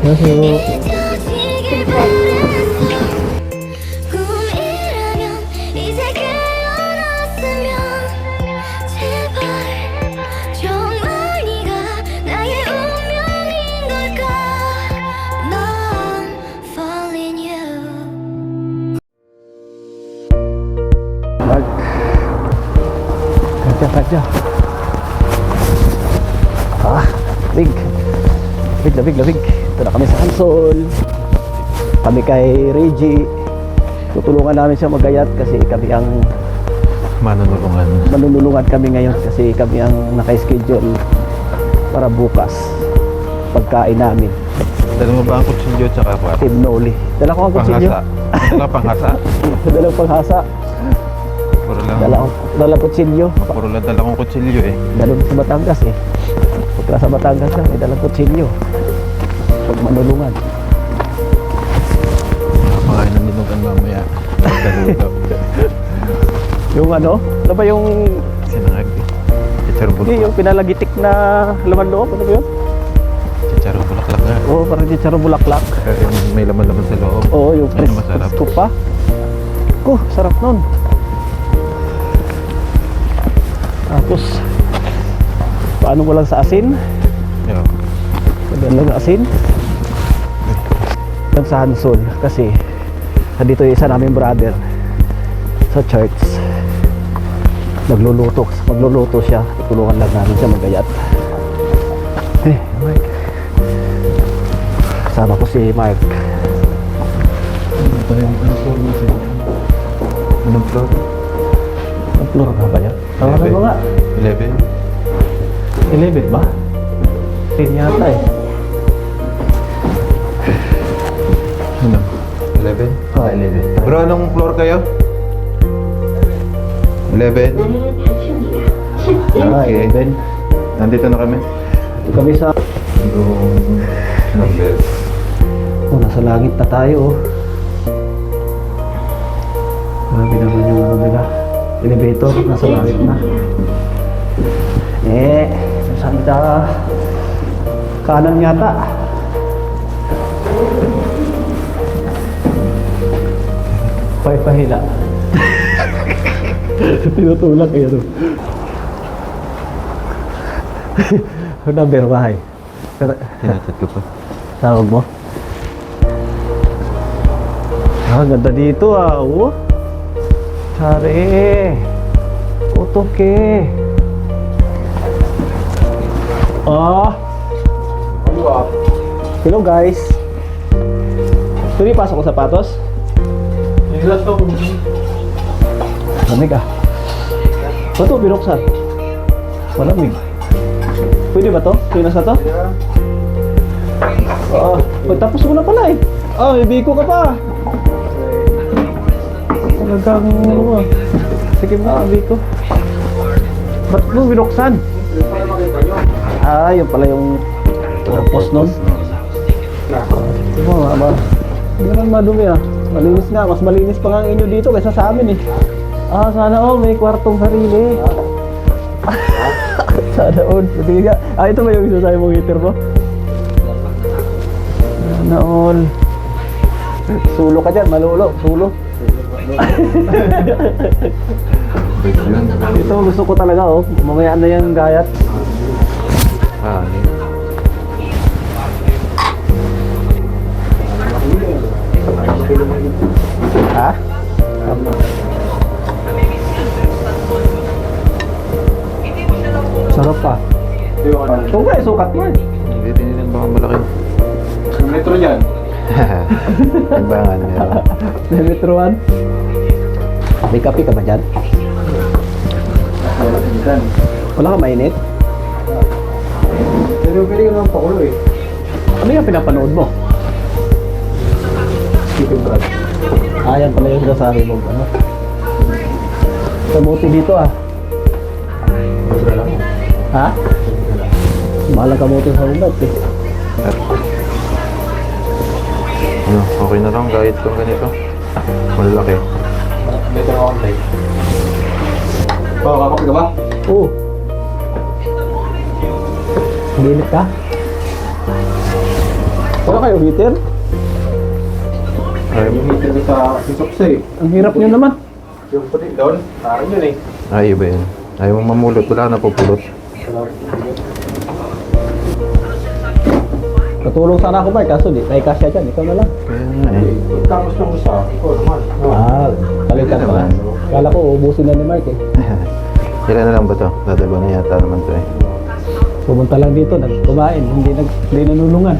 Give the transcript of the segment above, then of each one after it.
안녕하세요. Kaca. Big. Labig. Ito na kami sa Hansol. Kami kay Reggie. Tutulungan namin siya magayat kasi kami ang manunulungan kami ngayon kasi kami ang naka-schedule para bukas pagkain namin. Dala mo ba ang kutsilyo tsaka kwarto? Team Noli. Dala ko ang kutsilyo. Dala panghasa. Dala panghasa. Dala kutsilyo. Puro lang dala kong kutsilyo eh. Dalon sa Batangas eh. Pagka sa Batangas ka, may dalang kutsilyo. Pag manulungan. Pakain ng linugan mamaya. Daluto. Yung ano ba yung... Sinangag eh. Chicharong bulaklak. Yung pinalagitik na laman loob. Ano ba yun? Chicharong bulaklak nga. Oo, parang chicharong bulaklak. May laman-laman sa loob. Oo, yung masarap. presko pa. Sarap nun. Tapos paano mo lang sa asin? Yeah. Pagyan lang asin yan sa Hansol kasi nandito yung isa namin brother sa church magluluto siya, tutulungan lang namin siya magayat. Mike, sama ko si Mike. Anong floor? Ang floor nga ba yan? Tawagan mo nga 11 ba? 10 yata eh. Ano? 11? 11. Bro, anong floor kayo? 11? Okay. 11. Nandito na kami. Kami sa... Number. nasa langit na tayo. Grabe naman yung ano nila. Elevator, nasa langit na. Saan kita? Kanan yata. Pahila. Tinutulak kayo to. Number bahay. Tinatad ko pa. Tawag mo? Ganda dito oh. Tsare. Otoke. Hello guys. Pwede pasok ko sapatos? Lamig Ito binuksan. Malamig. Pwede ba to? Pinas na to? Pagtapos mo na pala eh. May biko ka pa. Talagang sige mo ang biko. Ba't mo binuksan? Yun pala yung purpose nun. Hindi naman madumi Malinis nga, mas malinis pa nga ang inyo dito kaysa sa amin eh. Sana may kwartong sarili. Sana pwede nga. Ito ba yung isasabi mong heater mo? Sana sulo ka dyan, malulo, sulo. Ito gusto ko talaga mamaya na yung gayat. Sarap pa. Ito ba sukat mo Hindi tinilang baka malaki. Metro yan. Timbangan meron. Metro 1. May kape ka ba dyan? Wala ka mainit? Pero pwede ka naman pakulo eh. Ano yung pinapanood mo? Chicken bread. Yan pala yung sinasabi mo. Kamuti dito Ha? Mahalang kamuti sa ulat eh. Okay na lang kahit kung ganito. Malaki. Dito na online. Kakapag ka ba? Oo. Ginit ka? Wala kayo heater? Ay, Yung meter ko sa sisoksa eh. Ang hirap nyo naman. Yung puti doon, parang yun eh. ay iba yun. Ayaw mong mamulot. Wala na pupulot. Natulong sana ako, Mark, kaso di. May kasya dyan, ikaw na lang. Kaya nga eh. Tapos yung isa, ikaw naman. Ah, palitan Pwede pa. naman. Kala ko, ubusin na ni Mark eh. Ilan na lang ba to? Dadalawa na yata naman to eh. Pumunta lang dito, nagkumain, hindi nanulungan.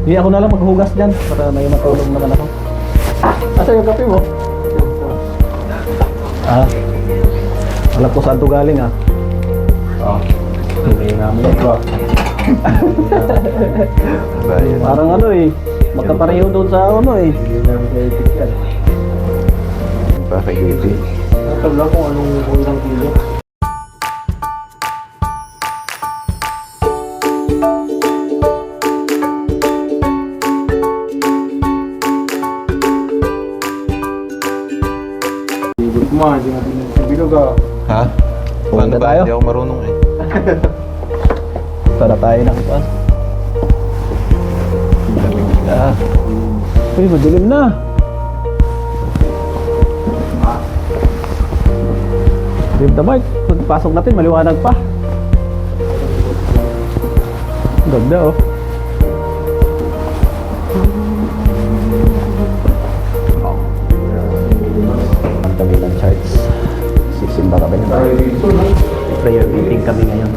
Hindi ako na lang maghugas dyan para may matulong naman ako. Asa yung kape mo? Ah, alam ko saan to galing ah. Ah. Hindi namin ito ah. Bayan. Parang ano eh, magkapareho doon sa ano eh. Hindi namin kayo yan. Pa kay baby. Natal lang kung anong unang kilo. Ibig mo, hindi natin sa bilog ah. Ha? Uwi Paano na ba? tayo? Hindi ako marunong eh. Tara tayo ng pan. Ah. Uy, madilim na. Dilim na, Mark. Pagpasok natin, maliwanag pa. Ganda oh. Ang dami ng charts. Sisimba kami ng Tayo dito, no? prayer meeting kami ngayon.